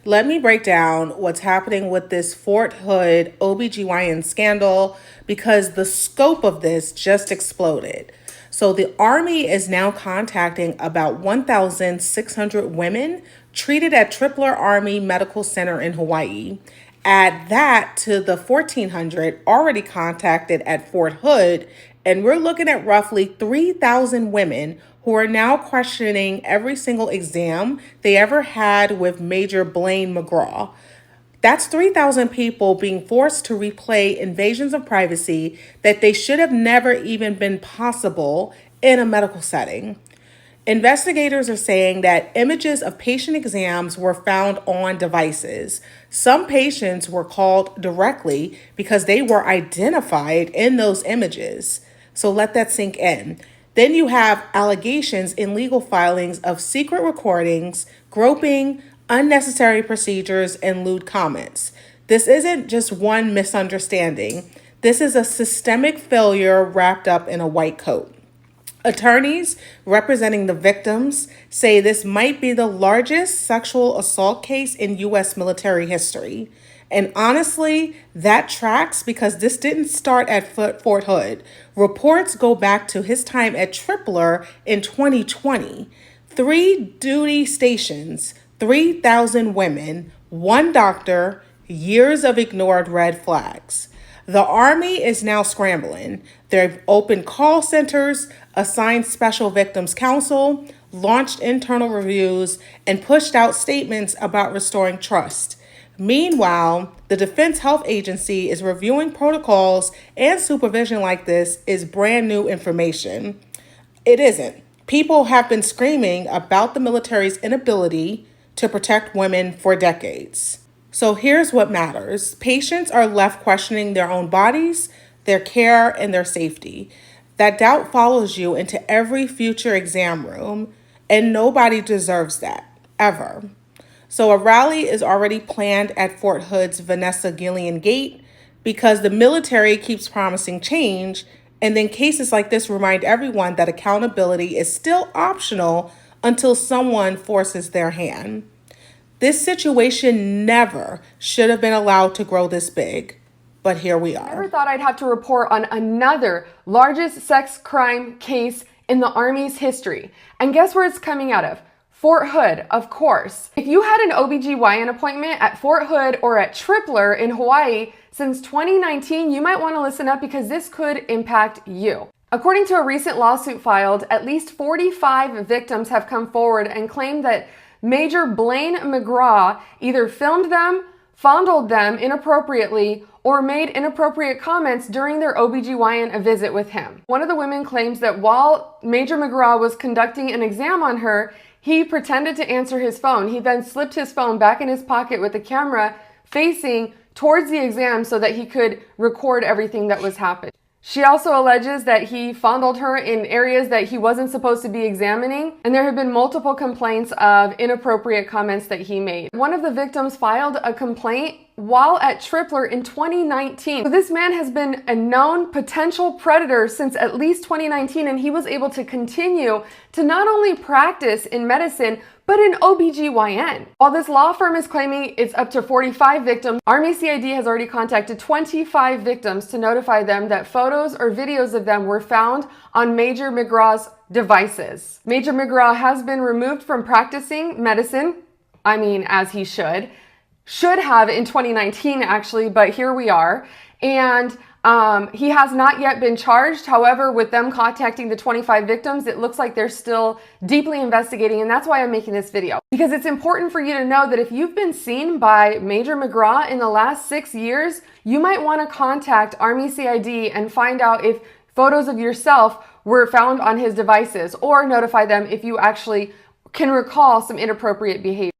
Let me break down what's happening with this Fort Hood OBGYN scandal because the scope of this just exploded. So the Army is now contacting about 1,600 women treated at Tripler Army Medical Center in Hawaii. Add that to the 1,400 already contacted at Fort Hood, and we're looking at roughly 3,000 women who are now questioning every single exam they ever had with Major Blaine McGraw. That's 3,000 people being forced to replay invasions of privacy that they should have never even been possible in a medical setting. Investigators are saying that images of patient exams were found on devices. Some patients were called directly because they were identified in those images. So let that sink in. Then you have allegations in legal filings of secret recordings, groping, unnecessary procedures, and lewd comments. This isn't just one misunderstanding. This is a systemic failure wrapped up in a white coat. Attorneys representing the victims say this might be the largest sexual assault case in U.S. military history. And honestly, that tracks because this didn't start at Fort Hood. Reports go back to his time at Tripler in 2020. 3 duty stations, 3,000 women, 1 doctor, years of ignored red flags. The Army is now scrambling. They've opened call centers, assigned special victims counsel, launched internal reviews, and pushed out statements about restoring trust. Meanwhile, the Defense Health Agency is reviewing protocols and supervision like this is brand new information. It isn't. People have been screaming about the military's inability to protect women for decades. So here's what matters. Patients are left questioning their own bodies, their care, and their safety. That doubt follows you into every future exam room, and nobody deserves that, ever. So a rally is already planned at Fort Hood's Vanessa Guillen Gate because the military keeps promising change, and then cases like this remind everyone that accountability is still optional until someone forces their hand. This situation never should have been allowed to grow this big, but here we are. I never thought I'd have to report on another largest sex crime case in the Army's history. And guess where it's coming out of? Fort Hood, of course. If you had an OBGYN appointment at Fort Hood or at Tripler in Hawaii since 2019, you might want to listen up because this could impact you. According to a recent lawsuit filed, at least 45 victims have come forward and claimed that Major Blaine McGraw either filmed them, fondled them inappropriately, or made inappropriate comments during their OBGYN visit with him. One of the women claims that while Major McGraw was conducting an exam on her, he pretended to answer his phone. He then slipped his phone back in his pocket with the camera facing towards the exam so that he could record everything that was happening. She also alleges that he fondled her in areas that he wasn't supposed to be examining, and there have been multiple complaints of inappropriate comments that he made. One of the victims filed a complaint while at Tripler in 2019. So this man has been a known potential predator since at least 2019, and he was able to continue to not only practice in medicine, but in OBGYN. While this law firm is claiming it's up to 45 victims, Army CID has already contacted 25 victims to notify them that photos or videos of them were found on Major McGraw's devices. Major McGraw has been removed from practicing medicine, as he should have in 2019 actually, but here we are. And he has not yet been charged. However, with them contacting the 25 victims, it looks like they're still deeply investigating, and that's why I'm making this video. Because it's important for you to know that if you've been seen by Major McGraw in the last 6 years, you might want to contact Army CID and find out if photos of yourself were found on his devices, or notify them if you actually can recall some inappropriate behavior.